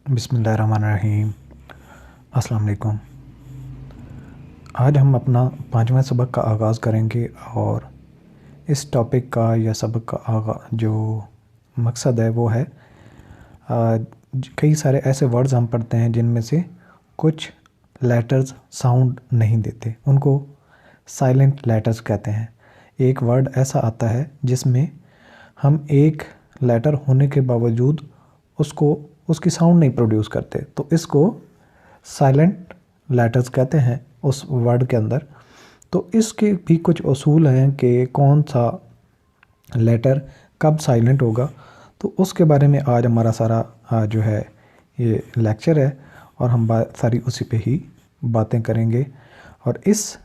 बिस्मिल्लाहिर्रहमानिर्रहीम। अस्सलाम वालेकुम। आज हम अपना 5वां सबक का आगाज़ करेंगे और इस टॉपिक का या सबक का जो मकसद है वो है कई सारे ऐसे वर्ड्स हम पढ़ते हैं जिनमें से कुछ लेटर्स साउंड नहीं देते, उनको साइलेंट लेटर्स कहते हैं। एक वर्ड ऐसा आता है जिसमें हम एक लेटर होने के बावजूद उसकी साउंड नहीं प्रोड्यूस करते, तो इसको साइलेंट लेटर्स कहते हैं उस वर्ड के अंदर। तो इसके भी कुछ उसूल हैं कि कौन सा लेटर कब साइलेंट होगा, तो उसके बारे में आज हमारा सारा जो है ये लेक्चर है और हम सारी उसी पे ही बातें करेंगे। और इस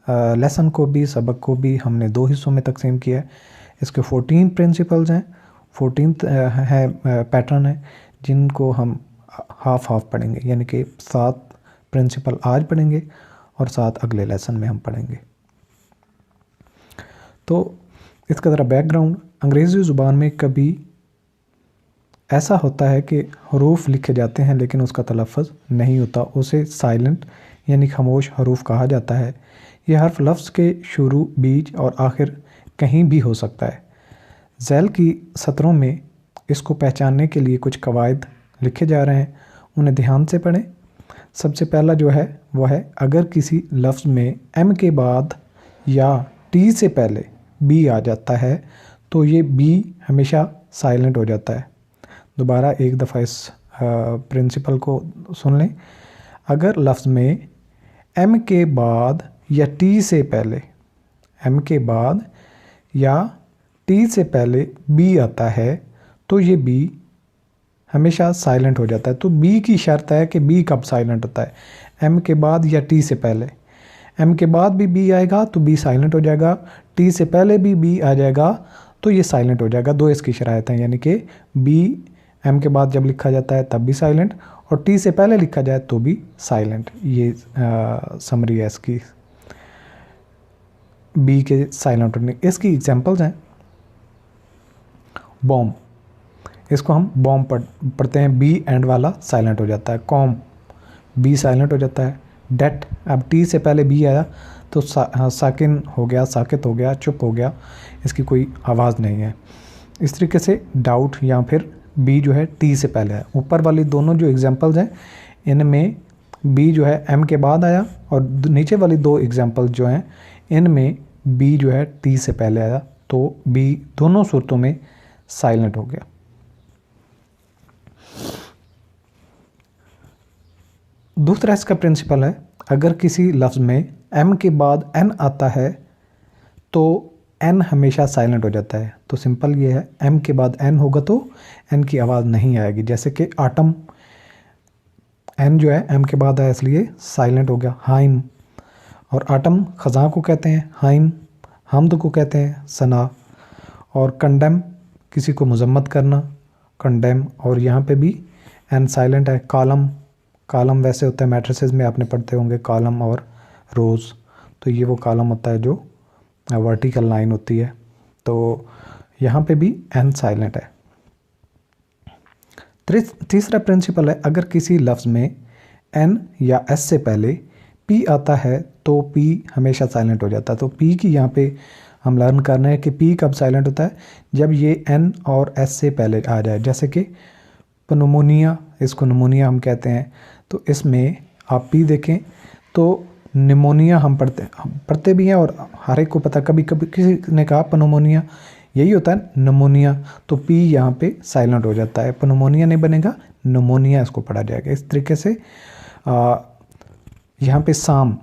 लेसन को भी, सबक को भी हमने 2 हिस्सों में तकसीम किया है। इसके 14 प्रिंसिपल्स हैं, 14 है पैटर्न है जिनको हम हाफ पढ़ेंगे, यानी कि 7 प्रिंसिपल आज पढ़ेंगे और 7 अगले लेसन में हम पढ़ेंगे। तो इसका ज़रा बैकग्राउंड, अंग्रेज़ी ज़ुबान में कभी ऐसा होता है कि हरूफ लिखे जाते हैं लेकिन उसका तलफ़्फ़ुज़ नहीं होता, उसे साइलेंट यानी खामोश हरूफ कहा जाता है। यह हर्फ लफ्ज़ के शुरू, बीच और आखिर कहीं भी हो सकता है। ज़ैल की सतरों में इसको पहचानने के लिए कुछ कवायद लिखे जा रहे हैं, उन्हें ध्यान से पढ़ें। सबसे पहला जो है वह है, अगर किसी लफ्ज़ में एम के बाद या टी से पहले बी आ जाता है तो ये बी हमेशा साइलेंट हो जाता है। दोबारा एक दफ़ा इस प्रिंसिपल को सुन लें। अगर लफ्ज़ में एम के बाद या टी से पहले, एम के बाद या टी से पहले बी आता है तो ये बी हमेशा साइलेंट हो जाता है। तो बी की शर्त है कि बी कब साइलेंट होता है, एम के बाद या टी से पहले। एम के बाद भी बी आएगा तो बी साइलेंट हो जाएगा, टी से पहले भी बी आ जाएगा तो ये साइलेंट हो जाएगा। 2 इसकी शराइत हैं, यानी कि बी एम के बाद जब लिखा जाता है तब भी साइलेंट और टी से पहले लिखा जाए तो भी साइलेंट। ये समरी है इसकी, बी के साइलेंट होने। इसकी एग्जांपल्स हैं, बॉम्ब, इसको हम बॉम्ब पढ़ते हैं, बी एंड वाला साइलेंट हो जाता है। कॉम, बी साइलेंट हो जाता है। डेट, अब टी से पहले बी आया तो साकिन हो गया, साकित हो गया, चुप हो गया, इसकी कोई आवाज़ नहीं है। इस तरीके से डाउट या फिर बी जो है टी से पहले है। ऊपर वाली दोनों जो एग्जांपल्स हैं इनमें बी जो है एम के बाद आया और नीचे वाली 2 एग्जांपल्स जो हैं इनमें बी जो है टी से पहले आया, तो बी दोनों सूरतों में साइलेंट हो गया। दूसरा इसका प्रिंसिपल है, अगर किसी लफ्ज़ में एम के बाद एन आता है तो एन हमेशा साइलेंट हो जाता है। तो सिंपल ये है, एम के बाद एन होगा तो एन की आवाज़ नहीं आएगी। जैसे कि आटम, एन जो है एम के बाद आया इसलिए साइलेंट हो गया। हाइम, और आटम ख़ज़ां को कहते हैं हाइम, हमद को कहते हैं सना। और कंडेम, किसी को मजम्मत करना, कंडेम, और यहाँ पे भी एन साइलेंट है। कॉलम, कॉलम वैसे होता है मैट्रिसेस में आपने पढ़ते होंगे कॉलम और रोज़, तो ये वो कॉलम होता है जो वर्टिकल लाइन होती है, तो यहाँ पे भी एन साइलेंट है। तीसरा प्रिंसिपल है, अगर किसी लफ्ज़ में एन या एस से पहले पी आता है तो पी हमेशा साइलेंट हो जाता है। तो पी की यहाँ पे हम लर्न कर रहे हैं कि पी कब साइलेंट होता है, जब ये एन और एस से पहले आ जाए। जैसे कि पनोमोनिया, इसको निमोनिया हम कहते हैं, तो इसमें आप पी देखें तो निमोनिया हम पढ़ते भी हैं और हर एक को पता, कभी कभी किसी ने कहा पनोमोनिया, यही होता है नमोनिया, तो पी यहाँ पे साइलेंट हो जाता है, पनोमोनिया नहीं बनेगा, निमोनिया इसको पढ़ा जाएगा। इस तरीके से यहाँ पे साम,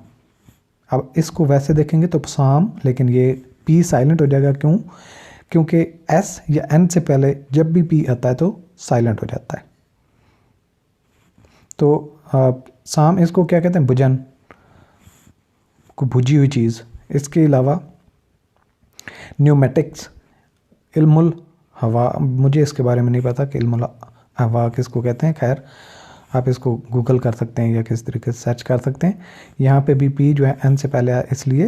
अब इसको वैसे देखेंगे तो साम, लेकिन ये पी साइलेंट हो जाएगा। क्यों? क्योंकि एस या एन से पहले जब भी पी आता है तो साइलेंट हो जाता है। तो साम, इसको क्या कहते हैं, भुजन को, भुजी हुई चीज़। इसके अलावा न्यूमेटिक्स, इल्मुल हवा, मुझे इसके बारे में नहीं पता कि इल्मुल हवा किसको कहते हैं, खैर आप इसको गूगल कर सकते हैं या किस तरीके से सर्च कर सकते हैं। यहाँ पे भी पी जो है एन से पहले आया इसलिए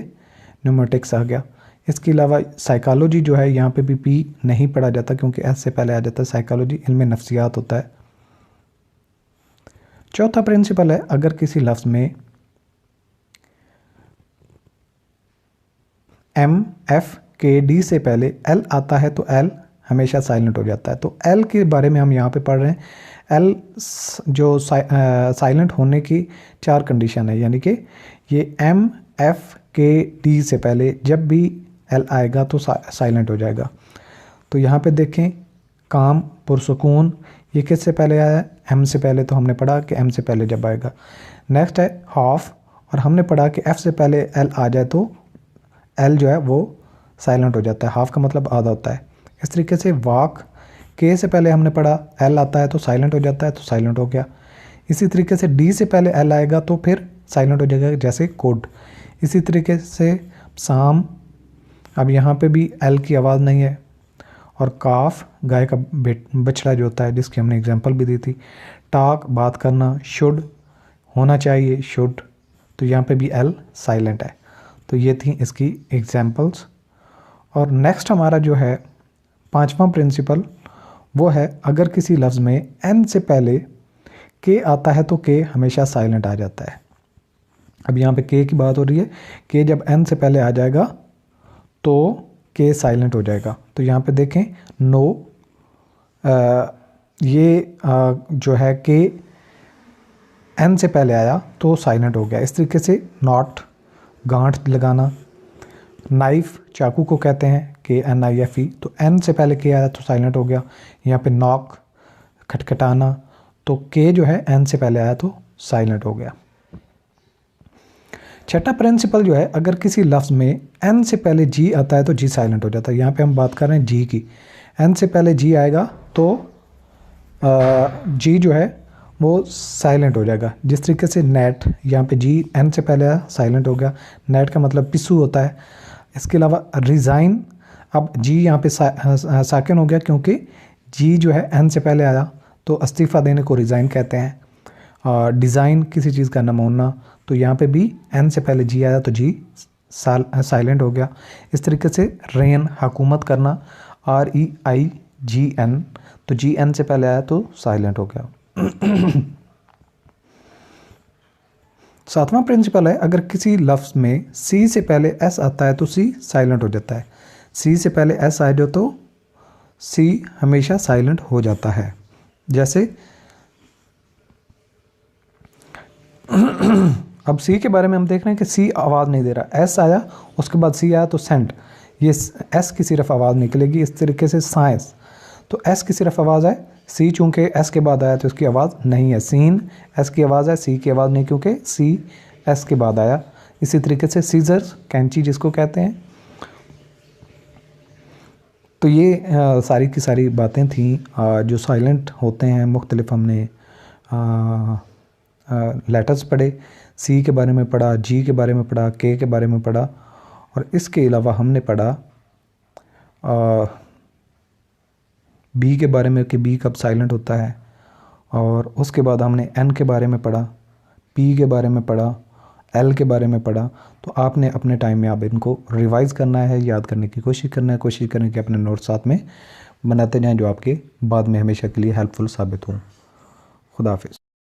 न्यूमेटिक्स आ गया। इसके अलावा साइकोलॉजी जो है यहाँ पे भी पी नहीं पढ़ा जाता क्योंकि एस से पहले आ जाता है। साइकोलॉजी इल्म नफ्सियात होता है। चौथा प्रिंसिपल है, अगर किसी लफ्ज़ में एम, एफ, के, डी से पहले एल आता है तो एल हमेशा साइलेंट हो जाता है। तो एल के बारे में हम यहाँ पे पढ़ रहे हैं। एल जो साइलेंट होने की 4 कंडीशन है, यानी कि ये एम, एफ, के, डी से पहले जब भी एल आएगा तो साइलेंट हो जाएगा। तो यहाँ पे देखें, काम, पुरसुकून, ये किससे पहले आया है? एम से पहले। तो हमने पढ़ा कि एम से पहले जब आएगा। नेक्स्ट है हाफ, और हमने पढ़ा कि एफ से पहले एल आ जाए तो एल जो है वो साइलेंट हो जाता है। हाफ का मतलब आधा होता है। इस तरीके से वाक, के से पहले हमने पढ़ा एल आता है तो साइलेंट हो जाता है, तो साइलेंट हो गया। इसी तरीके से डी से पहले एल आएगा तो फिर साइलेंट हो जाएगा, जैसे कुड। इसी तरीके से साम, अब यहाँ पे भी एल की आवाज़ नहीं है। और काफ, गाय का बछड़ा जो होता है, जिसकी हमने एग्जांपल भी दी थी। टॉक, बात करना। शुड, होना चाहिए, शुड, तो यहाँ पे भी एल साइलेंट है। तो ये थी इसकी एग्जांपल्स। और नेक्स्ट हमारा जो है 5वां प्रिंसिपल, वो है अगर किसी लफ्ज़ में एन से पहले के आता है तो के हमेशा साइलेंट आ जाता है। अब यहाँ पे के की बात हो रही है, के जब एन से पहले आ जाएगा तो के साइलेंट हो जाएगा। तो यहाँ पे देखें, नो, जो है के एन से पहले आया तो साइलेंट हो गया। इस तरीके से नॉट, गांठ लगाना। नाइफ, चाकू को कहते हैं, KNIFE, तो एन से पहले के आया तो साइलेंट हो गया। यहाँ पे नॉक, खटखटाना, तो के जो है एन से पहले आया तो साइलेंट हो गया। छठा प्रिंसिपल जो है, अगर किसी लफ्ज़ में एन से पहले जी आता है तो जी साइलेंट हो जाता है। यहाँ पे हम बात कर रहे हैं जी की। एन से पहले जी आएगा तो जी जो है वो साइलेंट हो जाएगा। जिस तरीके से नेट, यहाँ पे जी एन से पहले आया, साइलेंट हो गया। नेट का मतलब पिस्सू होता है। इसके अलावा रिज़ाइन, अब जी यहाँ पे साकिन हो गया क्योंकि जी जो है एन से पहले आया, तो इस्तीफ़ा देने को रिज़ाइन कहते हैं। डिज़ाइन, किसी चीज़ का नमूना, तो यहाँ पे भी एन से पहले जी आया तो जी साइलेंट हो गया। इस तरीके से रेन, हुकूमत करना, REIGN, तो जी एन से पहले आया तो साइलेंट हो गया। 7वां प्रिंसिपल है, अगर किसी लफ्ज़ में सी से पहले एस आता है तो सी साइलेंट हो जाता है। सी से पहले एस आ जाए तो सी हमेशा साइलेंट हो जाता है। जैसे अब सी के बारे में हम देख रहे हैं कि सी आवाज़ नहीं दे रहा। एस आया, उसके बाद सी आया तो सेंट, ये एस की सिर्फ आवाज़ निकलेगी। इस तरीके से साइंस, तो एस की सिर्फ आवाज़ है। सी चूँकि एस के बाद आया तो इसकी आवाज़ नहीं है। सीन, एस की आवाज़ है, सी की आवाज़ नहीं, क्योंकि सी एस के बाद आया। इसी तरीके से सीजर्स, कैंची जिसको कहते हैं। तो ये सारी की सारी बातें थीं जो साइलेंट होते हैं। मुख्तलिफ हमने लेटर्स पढ़े, सी के बारे में पढ़ा, जी के बारे में पढ़ा, के बारे में पढ़ा, और इसके अलावा हमने पढ़ा बी के बारे में कि बी कब साइलेंट होता है, और उसके बाद हमने एन के बारे में पढ़ा, पी के बारे में पढ़ा, एल के बारे में पढ़ा। तो आपने अपने टाइम में आप इनको रिवाइज़ करना है, याद करने की कोशिश करना है, कोशिश करें कि अपने नोट्स साथ में बनाते जाएं जो आपके बाद में हमेशा के लिए हेल्पफुल साबित हों। खुदा हाफिज़।